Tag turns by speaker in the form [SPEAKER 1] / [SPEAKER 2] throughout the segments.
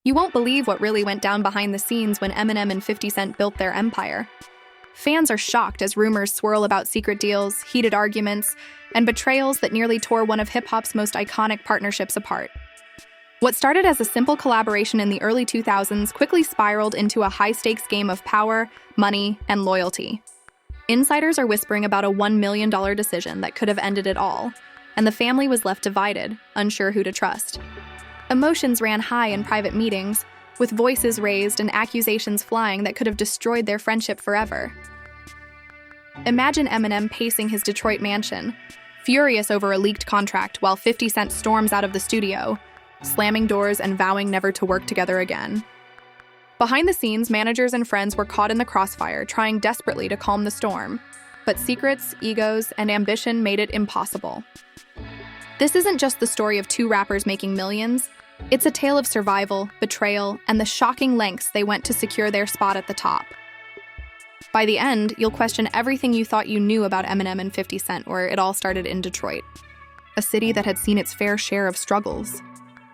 [SPEAKER 1] You won't believe what really went down behind the scenes when Eminem and 50 Cent built their empire. Fans are shocked as rumors swirl about secret deals, heated arguments, and betrayals that nearly tore one of hip-hop's most iconic partnerships apart. What started as a simple collaboration in the early 2000s quickly spiraled into a high-stakes game of power, money, and loyalty. Insiders are whispering about a $1 million decision that could have ended it all, and the family was left divided, unsure who to trust. Emotions ran high in private meetings, with voices raised and accusations flying that could have destroyed their friendship forever. Imagine Eminem pacing his Detroit mansion, furious over a leaked contract while 50 Cent storms out of the studio, slamming doors and vowing never to work together again. Behind the scenes, managers and friends were caught in the crossfire, trying desperately to calm the storm. But secrets, egos, and ambition made it impossible. This isn't just the story of two rappers making millions. It's a tale of survival, betrayal, and the shocking lengths they went to secure their spot at the top. By the end, you'll question everything you thought you knew about Eminem and 50 Cent, where it all started in Detroit, a city that had seen its fair share of struggles.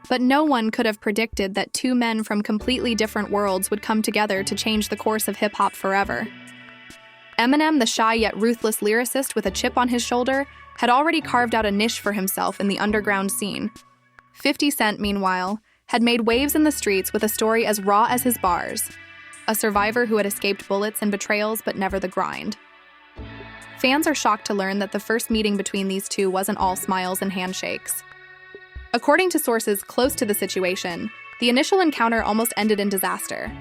[SPEAKER 1] But no one could have predicted that two men from completely different worlds would come together to change the course of hip-hop forever. Eminem, the shy yet ruthless lyricist with a chip on his shoulder, had already carved out a niche for himself in the underground scene. 50 Cent, meanwhile, had made waves in the streets with a story as raw as his bars, a survivor who had escaped bullets and betrayals but never the grind. Fans are shocked to learn that the first meeting between these two wasn't all smiles and handshakes. According to sources close to the situation, the initial encounter almost ended in disaster.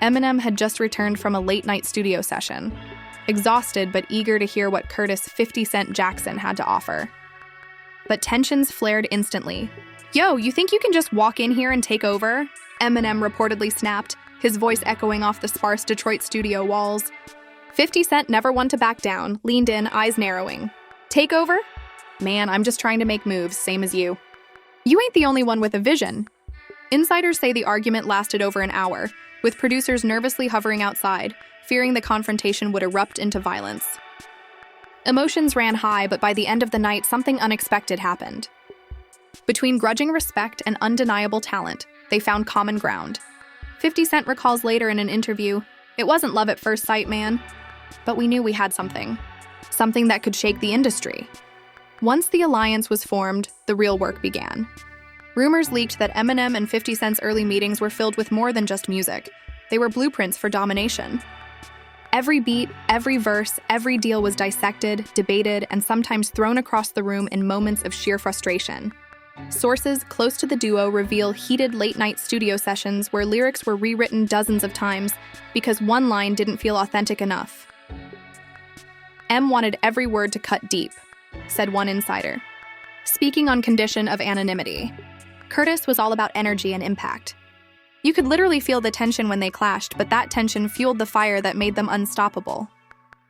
[SPEAKER 1] Eminem had just returned from a late-night studio session, exhausted but eager to hear what Curtis 50 Cent Jackson had to offer. But tensions flared instantly. "Yo, you think you can just walk in here and take over?" Eminem reportedly snapped, his voice echoing off the sparse Detroit studio walls. 50 Cent, never one to back down, leaned in, eyes narrowing. "Take over? Man, I'm just trying to make moves, same as you. You ain't the only one with a vision." Insiders say the argument lasted over an hour, with producers nervously hovering outside, fearing the confrontation would erupt into violence. Emotions ran high, but by the end of the night, something unexpected happened. Between grudging respect and undeniable talent, they found common ground. 50 Cent recalls later in an interview, "It wasn't love at first sight, man. But we knew we had something that could shake the industry." Once the alliance was formed, the real work began. Rumors leaked that Eminem and 50 Cent's early meetings were filled with more than just music. They were blueprints for domination. Every beat, every verse, every deal was dissected, debated, and sometimes thrown across the room in moments of sheer frustration. Sources close to the duo reveal heated late-night studio sessions where lyrics were rewritten dozens of times because one line didn't feel authentic enough. M wanted every word to cut deep, said one insider, speaking on condition of anonymity. Curtis was all about energy and impact. You could literally feel the tension when they clashed, but that tension fueled the fire that made them unstoppable.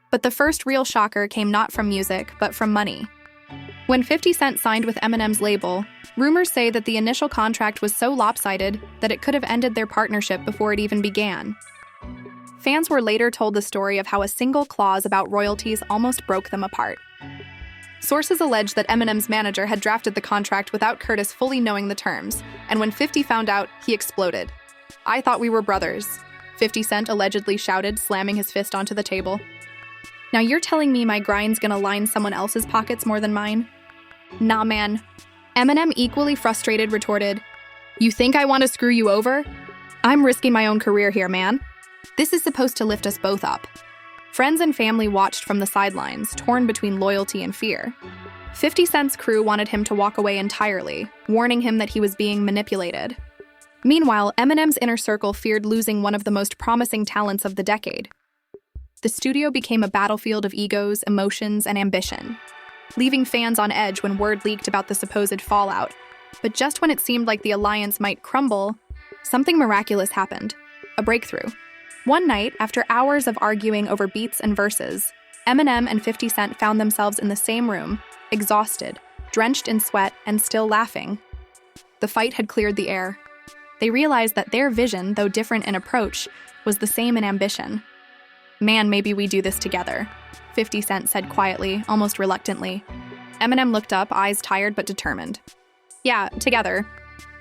[SPEAKER 1] But the first real shocker came not from music, but from money. When 50 Cent signed with Eminem's label, rumors say that the initial contract was so lopsided that it could have ended their partnership before it even began. Fans were later told the story of how a single clause about royalties almost broke them apart. Sources allege that Eminem's manager had drafted the contract without Curtis fully knowing the terms, and when 50 found out, he exploded. "I thought we were brothers," 50 Cent allegedly shouted, slamming his fist onto the table. "Now you're telling me my grind's gonna line someone else's pockets more than mine?" "Nah, man." Eminem, equally frustrated, retorted, "You think I want to screw you over? I'm risking my own career here, man. This is supposed to lift us both up." Friends and family watched from the sidelines, torn between loyalty and fear. 50 Cent's crew wanted him to walk away entirely, warning him that he was being manipulated. Meanwhile, Eminem's inner circle feared losing one of the most promising talents of the decade. The studio became a battlefield of egos, emotions, and ambition, leaving fans on edge when word leaked about the supposed fallout. But just when it seemed like the alliance might crumble, something miraculous happened. A breakthrough. One night, after hours of arguing over beats and verses, Eminem and 50 Cent found themselves in the same room, exhausted, drenched in sweat, and still laughing. The fight had cleared the air. They realized that their vision, though different in approach, was the same in ambition. "Man, maybe we do this together," 50 Cent said quietly, almost reluctantly. Eminem looked up, eyes tired but determined. "Yeah, together,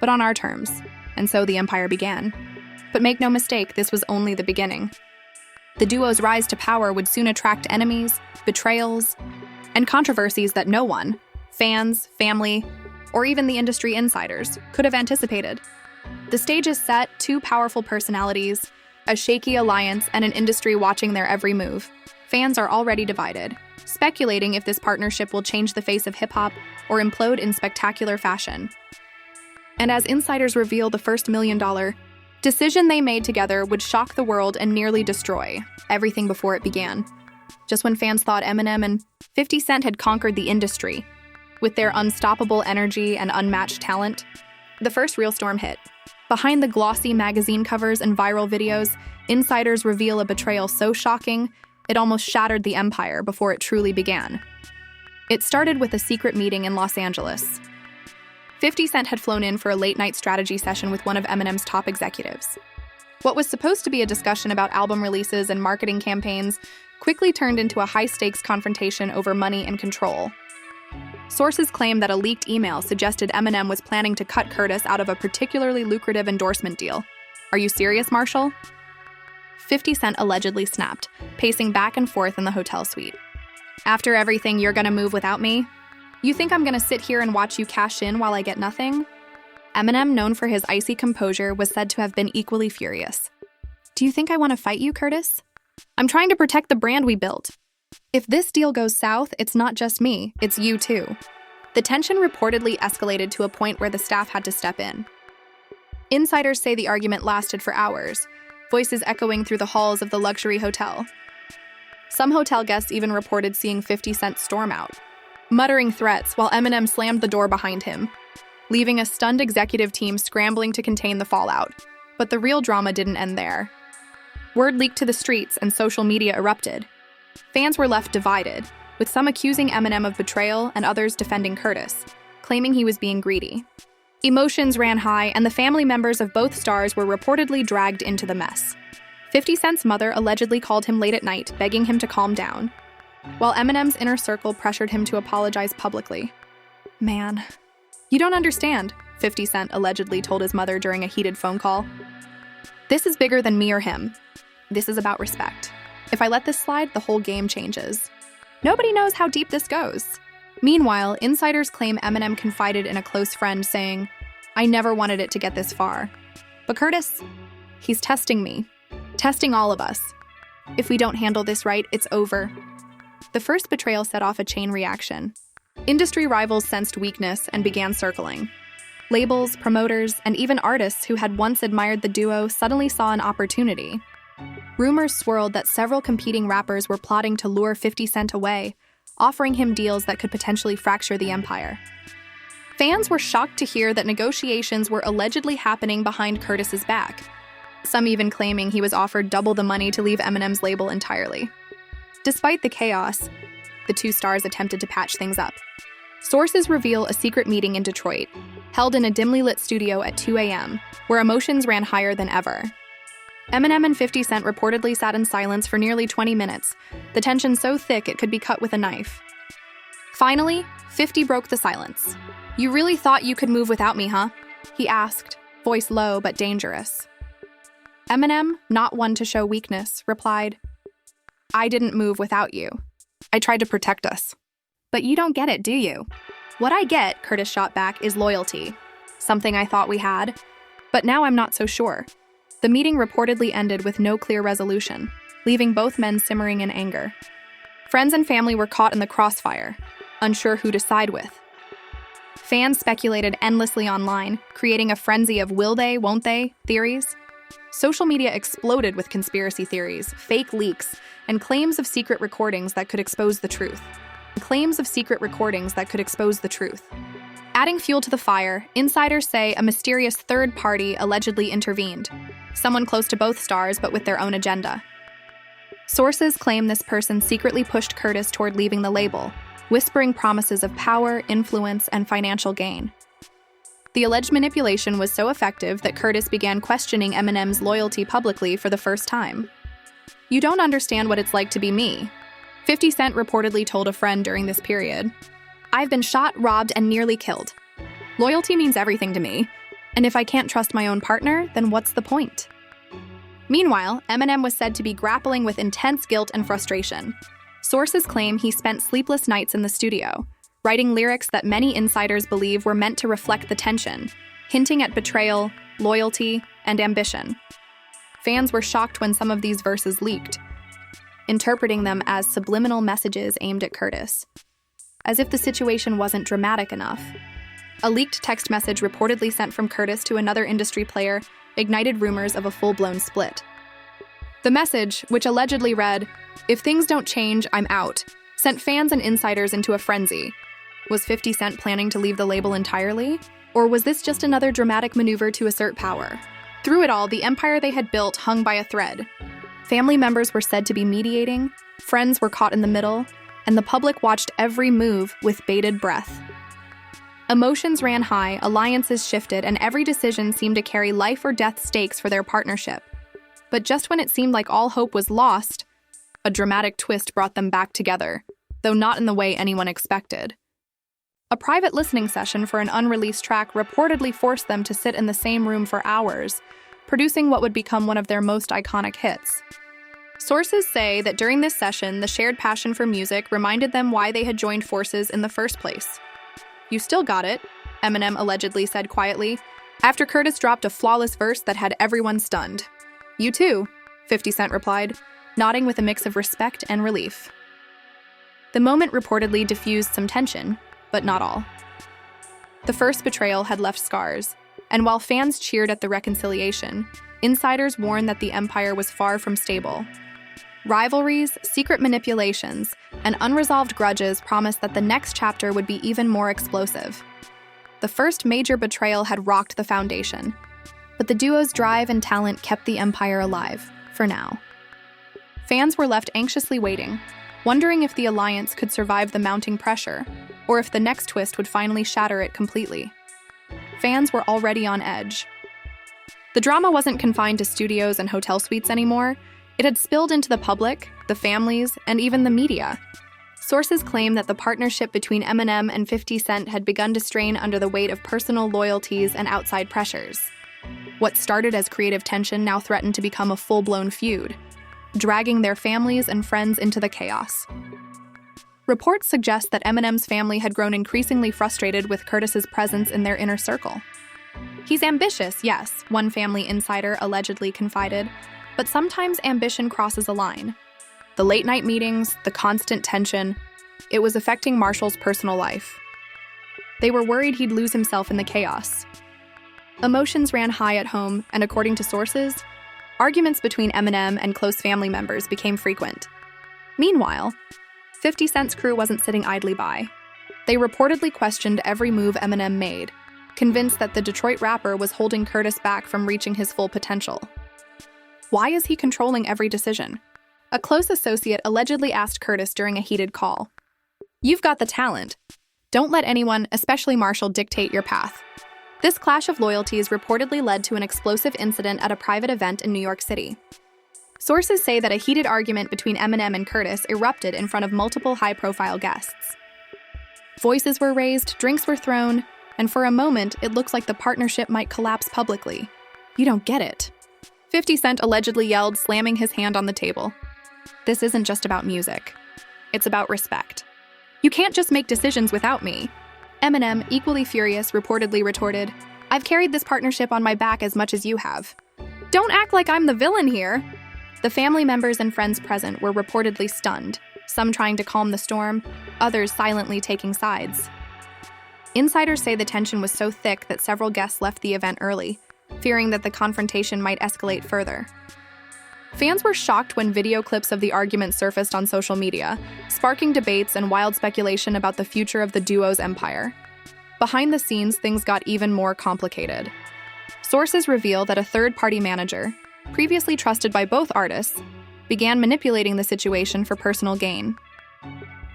[SPEAKER 1] but on our terms. and so the empire began. But make no mistake, this was only the beginning. The duo's rise to power would soon attract enemies, betrayals, and controversies that no one, fans, family, or even the industry insiders, could have anticipated. The stage is set, two powerful personalities, a shaky alliance, and an industry watching their every move. Fans are already divided, speculating if this partnership will change the face of hip-hop or implode in spectacular fashion. And as insiders reveal the first $1 million decision they made together would shock the world and nearly destroy everything before it began. Just when fans thought Eminem and 50 Cent had conquered the industry, with their unstoppable energy and unmatched talent, the first real storm hit. Behind the glossy magazine covers and viral videos, insiders reveal a betrayal so shocking, it almost shattered the empire before it truly began. It started with a secret meeting in Los Angeles. 50 Cent had flown in for a late-night strategy session with one of Eminem's top executives. What was supposed to be a discussion about album releases and marketing campaigns quickly turned into a high-stakes confrontation over money and control. Sources claim that a leaked email suggested Eminem was planning to cut Curtis out of a particularly lucrative endorsement deal. Are you serious, Marshall? 50 Cent allegedly snapped, pacing back and forth in the hotel suite. After everything, you're gonna move without me? You think I'm gonna sit here and watch you cash in while I get nothing? Eminem, known for his icy composure, was said to have been equally furious. Do you think I want to fight you, Curtis? I'm trying to protect the brand we built. If this deal goes south, it's not just me, it's you too. The tension reportedly escalated to a point where the staff had to step in. Insiders say the argument lasted for hours, voices echoing through the halls of the luxury hotel. Some hotel guests even reported seeing 50 Cent storm out, muttering threats while Eminem slammed the door behind him, leaving a stunned executive team scrambling to contain the fallout. But the real drama didn't end there. Word leaked to the streets and social media erupted. Fans were left divided, with some accusing Eminem of betrayal and others defending Curtis, claiming he was being greedy. Emotions ran high, and the family members of both stars were reportedly dragged into the mess. 50 Cent's mother allegedly called him late at night, begging him to calm down, while Eminem's inner circle pressured him to apologize publicly. Man, you don't understand, 50 Cent allegedly told his mother during a heated phone call. This is bigger than me or him. This is about respect. If I let this slide, the whole game changes. Nobody knows how deep this goes. Meanwhile, insiders claim Eminem confided in a close friend, saying, I never wanted it to get this far. But Curtis, he's testing me. Testing all of us. If we don't handle this right, it's over. The first betrayal set off a chain reaction. Industry rivals sensed weakness and began circling. Labels, promoters, and even artists who had once admired the duo suddenly saw an opportunity. Rumors swirled that several competing rappers were plotting to lure 50 Cent away, offering him deals that could potentially fracture the empire. Fans were shocked to hear that negotiations were allegedly happening behind Curtis's back, some even claiming he was offered double the money to leave Eminem's label entirely. Despite the chaos, the two stars attempted to patch things up. Sources reveal a secret meeting in Detroit, held in a dimly lit studio at 2 a.m., where emotions ran higher than ever. Eminem and 50 Cent reportedly sat in silence for nearly 20 minutes, the tension so thick it could be cut with a knife. Finally, 50 broke the silence. You really thought you could move without me, huh? He asked, voice low but dangerous. Eminem, not one to show weakness, replied, I didn't move without you. I tried to protect us. But you don't get it, do you? What I get, Curtis shot back, is loyalty. Something I thought we had. But now I'm not so sure. The meeting reportedly ended with no clear resolution, leaving both men simmering in anger. Friends and family were caught in the crossfire, unsure who to side with. Fans speculated endlessly online, creating a frenzy of will they, won't they theories. Social media exploded with conspiracy theories, fake leaks, and claims of secret recordings that could expose the truth. Adding fuel to the fire, insiders say a mysterious third party allegedly intervened, someone close to both stars but with their own agenda. Sources claim this person secretly pushed Curtis toward leaving the label, whispering promises of power, influence, and financial gain. The alleged manipulation was so effective that Curtis began questioning Eminem's loyalty publicly for the first time. You don't understand what it's like to be me, 50 Cent reportedly told a friend during this period. I've been shot, robbed, and nearly killed. Loyalty means everything to me. And if I can't trust my own partner, then what's the point? Meanwhile, Eminem was said to be grappling with intense guilt and frustration. Sources claim he spent sleepless nights in the studio, writing lyrics that many insiders believe were meant to reflect the tension, hinting at betrayal, loyalty, and ambition. Fans were shocked when some of these verses leaked, interpreting them as subliminal messages aimed at Curtis. As if the situation wasn't dramatic enough, a leaked text message reportedly sent from Curtis to another industry player ignited rumors of a full-blown split. The message, which allegedly read, "If things don't change, I'm out," sent fans and insiders into a frenzy. Was 50 Cent planning to leave the label entirely? Or was this just another dramatic maneuver to assert power? Through it all, the empire they had built hung by a thread. Family members were said to be mediating, friends were caught in the middle, and the public watched every move with bated breath. Emotions ran high, alliances shifted, and every decision seemed to carry life or death stakes for their partnership. But just when it seemed like all hope was lost, a dramatic twist brought them back together, though not in the way anyone expected. A private listening session for an unreleased track reportedly forced them to sit in the same room for hours, producing what would become one of their most iconic hits. Sources say that during this session, the shared passion for music reminded them why they had joined forces in the first place. "You still got it," Eminem allegedly said quietly, after Curtis dropped a flawless verse that had everyone stunned. "You too," 50 Cent replied, nodding with a mix of respect and relief. The moment reportedly diffused some tension, but not all. The first betrayal had left scars, and while fans cheered at the reconciliation, insiders warned that the empire was far from stable. Rivalries, secret manipulations, and unresolved grudges promised that the next chapter would be even more explosive. The first major betrayal had rocked the foundation, but the duo's drive and talent kept the empire alive, for now. Fans were left anxiously waiting, wondering if the alliance could survive the mounting pressure, or if the next twist would finally shatter it completely. Fans were already on edge. The drama wasn't confined to studios and hotel suites anymore. It had spilled into the public, the families, and even the media. Sources claim that the partnership between Eminem and 50 Cent had begun to strain under the weight of personal loyalties and outside pressures. What started as creative tension now threatened to become a full-blown feud, dragging their families and friends into the chaos. Reports suggest that Eminem's family had grown increasingly frustrated with Curtis's presence in their inner circle. "He's ambitious, yes," one family insider allegedly confided, but sometimes ambition crosses a line. The late-night meetings, the constant tension, it was affecting Marshall's personal life. They were worried he'd lose himself in the chaos. Emotions ran high at home, and according to sources, arguments between Eminem and close family members became frequent. Meanwhile, 50 Cent's crew wasn't sitting idly by. They reportedly questioned every move Eminem made, convinced that the Detroit rapper was holding Curtis back from reaching his full potential. Why is he controlling every decision? A close associate allegedly asked Curtis during a heated call. "You've got the talent. Don't let anyone, especially Marshall, dictate your path." This clash of loyalties reportedly led to an explosive incident at a private event in New York City. Sources say that a heated argument between Eminem and Curtis erupted in front of multiple high-profile guests. Voices were raised, drinks were thrown, and for a moment, it looks like the partnership might collapse publicly. "You don't get it," 50 Cent allegedly yelled, slamming his hand on the table. "This isn't just about music. It's about respect. You can't just make decisions without me." Eminem, equally furious, reportedly retorted, "I've carried this partnership on my back as much as you have. Don't act like I'm the villain here." The family members and friends present were reportedly stunned, some trying to calm the storm, others silently taking sides. Insiders say the tension was so thick that several guests left the event early, fearing that the confrontation might escalate further. Fans were shocked when video clips of the argument surfaced on social media, sparking debates and wild speculation about the future of the duo's empire. Behind the scenes, things got even more complicated. Sources reveal that a third-party manager, previously trusted by both artists, began manipulating the situation for personal gain.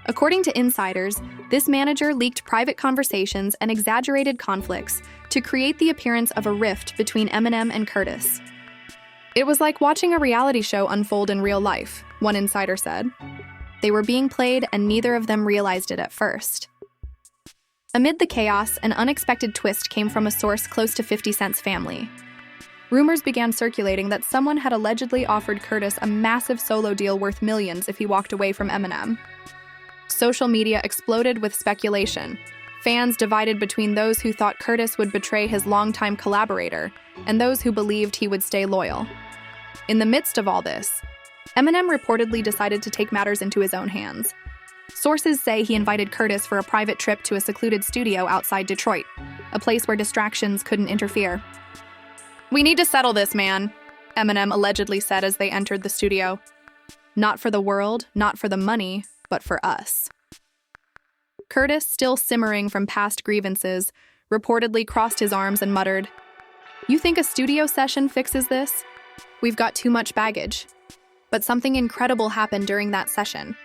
[SPEAKER 1] According to insiders, this manager leaked private conversations and exaggerated conflicts to create the appearance of a rift between Eminem and Curtis. "It was like watching a reality show unfold in real life," one insider said. "They were being played and neither of them realized it at first." Amid the chaos, an unexpected twist came from a source close to 50 Cent's family. Rumors began circulating that someone had allegedly offered Curtis a massive solo deal worth millions if he walked away from Eminem. Social media exploded with speculation. Fans divided between those who thought Curtis would betray his longtime collaborator and those who believed he would stay loyal. In the midst of all this, Eminem reportedly decided to take matters into his own hands. Sources say he invited Curtis for a private trip to a secluded studio outside Detroit, a place where distractions couldn't interfere. "We need to settle this, man," Eminem allegedly said as they entered the studio. "Not for the world, not for the money, but for us." Curtis, still simmering from past grievances, reportedly crossed his arms and muttered, "You think a studio session fixes this? We've got too much baggage." But something incredible happened during that session.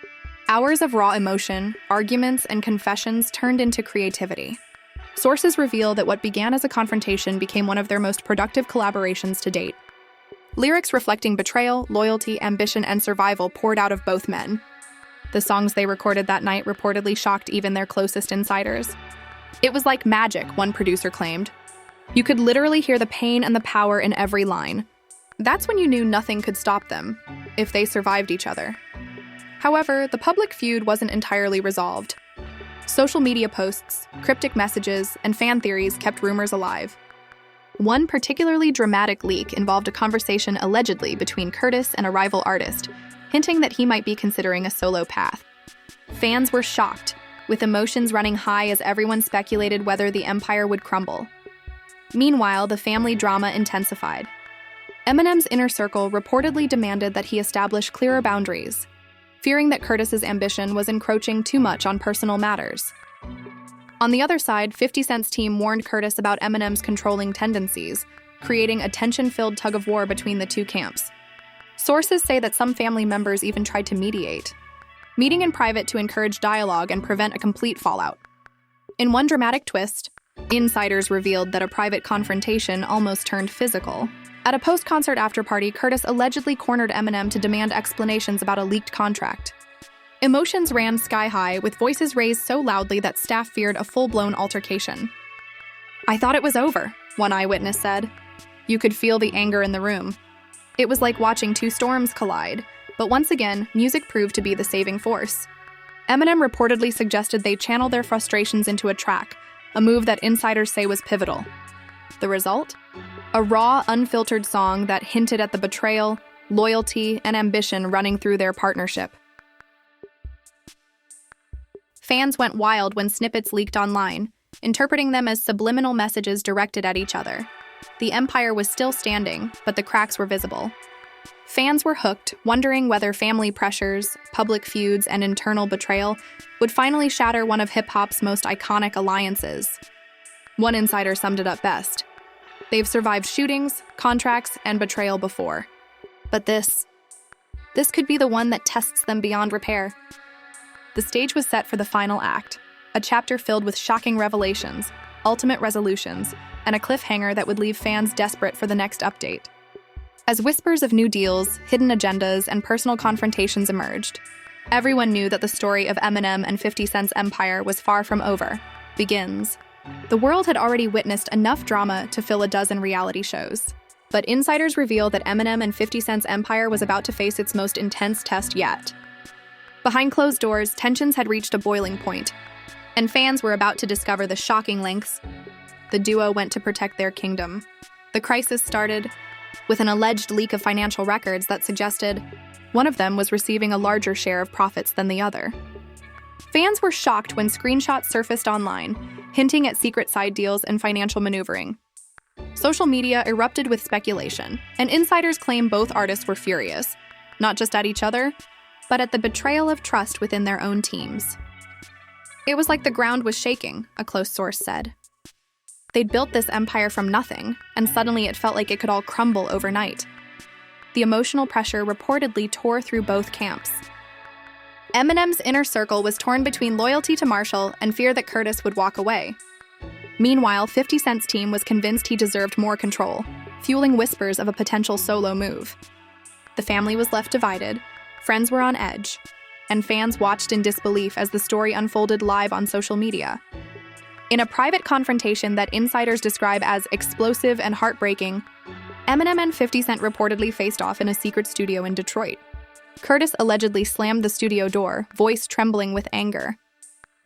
[SPEAKER 1] Hours of raw emotion, arguments, and confessions turned into creativity. Sources reveal that what began as a confrontation became one of their most productive collaborations to date. Lyrics reflecting betrayal, loyalty, ambition, and survival poured out of both men. The songs they recorded that night reportedly shocked even their closest insiders. "It was like magic," one producer claimed. "You could literally hear the pain and the power in every line." That's when you knew nothing could stop them, if they survived each other. However, the public feud wasn't entirely resolved. Social media posts, cryptic messages, and fan theories kept rumors alive. One particularly dramatic leak involved a conversation allegedly between Curtis and a rival artist, hinting that he might be considering a solo path. Fans were shocked, with emotions running high as everyone speculated whether the empire would crumble. Meanwhile, the family drama intensified. Eminem's inner circle reportedly demanded that he establish clearer boundaries, fearing that Curtis's ambition was encroaching too much on personal matters. On the other side, 50 Cent's team warned Curtis about Eminem's controlling tendencies, creating a tension-filled tug-of-war between the two camps. Sources say that some family members even tried to mediate, meeting in private to encourage dialogue and prevent a complete fallout. In one dramatic twist, insiders revealed that a private confrontation almost turned physical. At a post-concert after-party, Curtis allegedly cornered Eminem to demand explanations about a leaked contract. Emotions ran sky-high, with voices raised so loudly that staff feared a full-blown altercation. "I thought it was over," one eyewitness said. "You could feel the anger in the room. It was like watching two storms collide," but once again, music proved to be the saving force. Eminem reportedly suggested they channel their frustrations into a track, a move that insiders say was pivotal. The result? A raw, unfiltered song that hinted at the betrayal, loyalty, and ambition running through their partnership. Fans went wild when snippets leaked online, interpreting them as subliminal messages directed at each other. The empire was still standing, but the cracks were visible. Fans were hooked, wondering whether family pressures, public feuds, and internal betrayal would finally shatter one of hip-hop's most iconic alliances. One insider summed it up best. "They've survived shootings, contracts, and betrayal before. But this could be the one that tests them beyond repair." The stage was set for the final act, a chapter filled with shocking revelations, ultimate resolutions, and a cliffhanger that would leave fans desperate for the next update. As whispers of new deals, hidden agendas, and personal confrontations emerged, everyone knew that the story of Eminem and 50 Cent's empire was far from over. Begins. The world had already witnessed enough drama to fill a dozen reality shows. But insiders reveal that Eminem and 50 Cent's empire was about to face its most intense test yet. Behind closed doors, tensions had reached a boiling point, and fans were about to discover the shocking lengths the duo went to protect their kingdom. The crisis started with an alleged leak of financial records that suggested one of them was receiving a larger share of profits than the other. Fans were shocked when screenshots surfaced online, hinting at secret side deals and financial maneuvering. Social media erupted with speculation, and insiders claim both artists were furious, not just at each other, but at the betrayal of trust within their own teams. "It was like the ground was shaking," a close source said. They'd built this empire from nothing, and suddenly it felt like it could all crumble overnight. The emotional pressure reportedly tore through both camps. Eminem's inner circle was torn between loyalty to Marshall and fear that Curtis would walk away. Meanwhile, 50 Cent's team was convinced he deserved more control, fueling whispers of a potential solo move. The family was left divided, friends were on edge, and fans watched in disbelief as the story unfolded live on social media. In a private confrontation that insiders describe as explosive and heartbreaking, Eminem and 50 Cent reportedly faced off in a secret studio in Detroit. Curtis allegedly slammed the studio door, voice trembling with anger.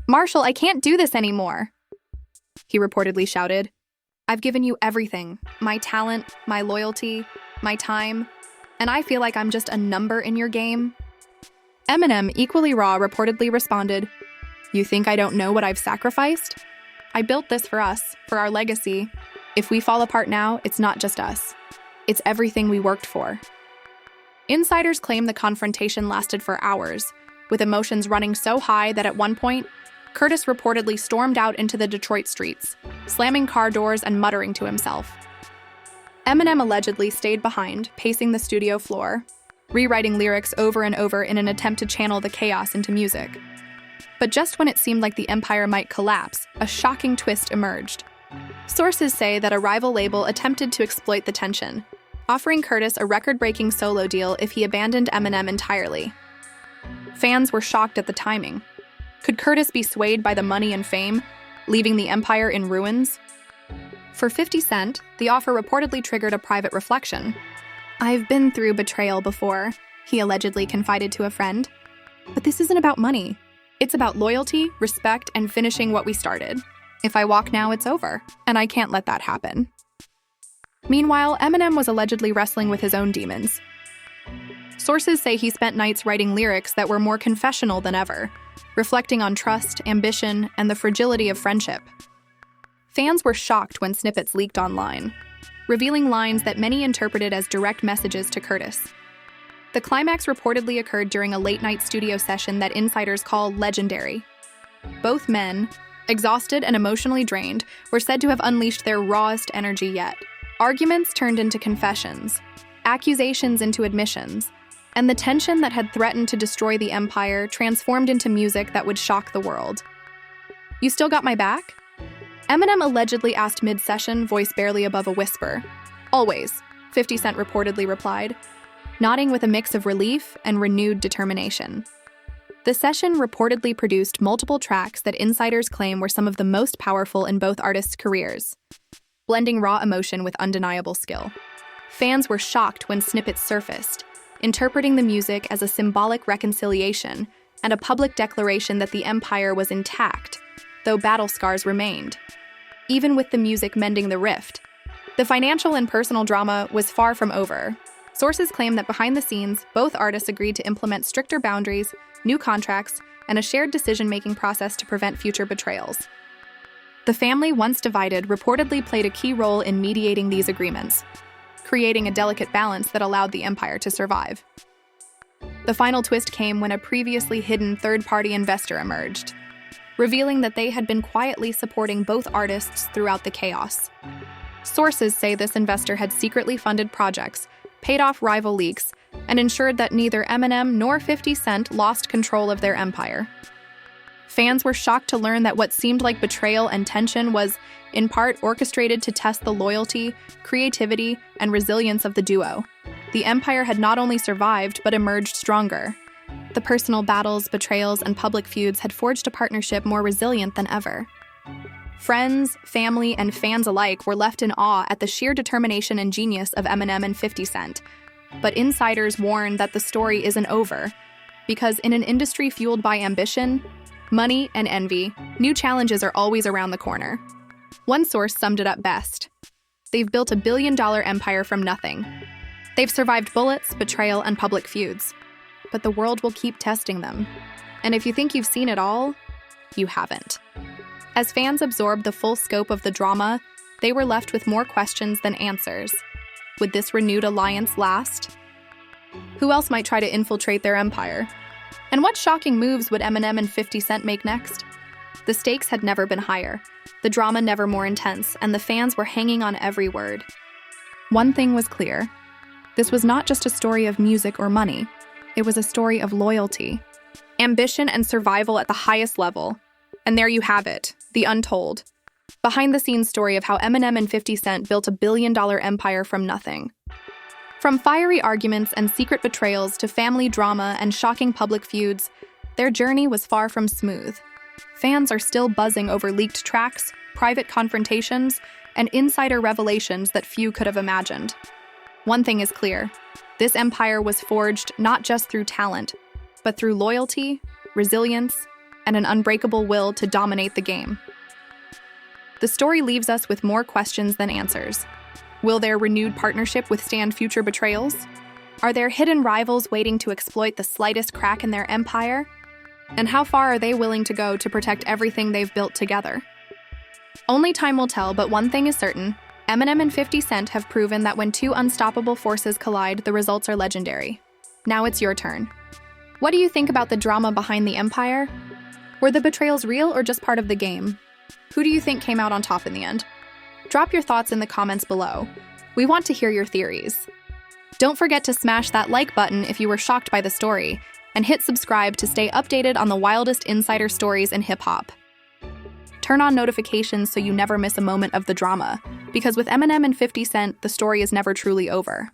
[SPEAKER 1] "Marshall, I can't do this anymore," he reportedly shouted. "I've given you everything, my talent, my loyalty, my time, and I feel like I'm just a number in your game." Eminem, equally raw, reportedly responded, "You think I don't know what I've sacrificed? I built this for us, for our legacy. If we fall apart now, it's not just us. It's everything we worked for." Insiders claim the confrontation lasted for hours, with emotions running so high that at one point, Curtis reportedly stormed out into the Detroit streets, slamming car doors and muttering to himself. Eminem allegedly stayed behind, pacing the studio floor, rewriting lyrics over and over in an attempt to channel the chaos into music. But just when it seemed like the empire might collapse, a shocking twist emerged. Sources say that a rival label attempted to exploit the tension, offering Curtis a record-breaking solo deal if he abandoned Eminem entirely. Fans were shocked at the timing. Could Curtis be swayed by the money and fame, leaving the empire in ruins? For 50 Cent, the offer reportedly triggered a private reflection. "I've been through betrayal before," he allegedly confided to a friend. "But this isn't about money. It's about loyalty, respect, and finishing what we started. If I walk now, it's over, and I can't let that happen." Meanwhile, Eminem was allegedly wrestling with his own demons. Sources say he spent nights writing lyrics that were more confessional than ever, reflecting on trust, ambition, and the fragility of friendship. Fans were shocked when snippets leaked online, revealing lines that many interpreted as direct messages to Curtis. The climax reportedly occurred during a late-night studio session that insiders call legendary. Both men, exhausted and emotionally drained, were said to have unleashed their rawest energy yet. Arguments turned into confessions, accusations into admissions, and the tension that had threatened to destroy the empire transformed into music that would shock the world. "You still got my back?" Eminem allegedly asked mid-session, voice barely above a whisper. "Always," 50 Cent reportedly replied, nodding with a mix of relief and renewed determination. The session reportedly produced multiple tracks that insiders claim were some of the most powerful in both artists' careers, blending raw emotion with undeniable skill. Fans were shocked when snippets surfaced, interpreting the music as a symbolic reconciliation and a public declaration that the empire was intact, though battle scars remained. Even with the music mending the rift, the financial and personal drama was far from over. Sources claim that behind the scenes, both artists agreed to implement stricter boundaries, new contracts, and a shared decision-making process to prevent future betrayals. The family, once divided, reportedly played a key role in mediating these agreements, creating a delicate balance that allowed the empire to survive. The final twist came when a previously hidden third-party investor emerged, revealing that they had been quietly supporting both artists throughout the chaos. Sources say this investor had secretly funded projects, paid off rival leaks, and ensured that neither Eminem nor 50 Cent lost control of their empire. Fans were shocked to learn that what seemed like betrayal and tension was, in part, orchestrated to test the loyalty, creativity, and resilience of the duo. The empire had not only survived, but emerged stronger. The personal battles, betrayals, and public feuds had forged a partnership more resilient than ever. Friends, family, and fans alike were left in awe at the sheer determination and genius of Eminem and 50 Cent. But insiders warn that the story isn't over, because in an industry fueled by ambition, money, and envy, new challenges are always around the corner. One source summed it up best. They've built a billion-dollar empire from nothing. They've survived bullets, betrayal, and public feuds. But the world will keep testing them. And if you think you've seen it all, you haven't. As fans absorbed the full scope of the drama, they were left with more questions than answers. Would this renewed alliance last? Who else might try to infiltrate their empire? And what shocking moves would Eminem and 50 Cent make next? The stakes had never been higher, the drama never more intense, and the fans were hanging on every word. One thing was clear. This was not just a story of music or money. It was a story of loyalty, ambition, and survival at the highest level. And there you have it, the untold, behind-the-scenes story of how Eminem and 50 Cent built a billion-dollar empire from nothing. From fiery arguments and secret betrayals to family drama and shocking public feuds, their journey was far from smooth. Fans are still buzzing over leaked tracks, private confrontations, and insider revelations that few could have imagined. One thing is clear: this empire was forged not just through talent, but through loyalty, resilience, and an unbreakable will to dominate the game. The story leaves us with more questions than answers. Will their renewed partnership withstand future betrayals? Are there hidden rivals waiting to exploit the slightest crack in their empire? And how far are they willing to go to protect everything they've built together? Only time will tell, but one thing is certain: Eminem and 50 Cent have proven that when two unstoppable forces collide, the results are legendary. Now it's your turn. What do you think about the drama behind the empire? Were the betrayals real or just part of the game? Who do you think came out on top in the end? Drop your thoughts in the comments below. We want to hear your theories. Don't forget to smash that like button if you were shocked by the story, and hit subscribe to stay updated on the wildest insider stories in hip-hop. Turn on notifications so you never miss a moment of the drama, because with Eminem and 50 Cent, the story is never truly over.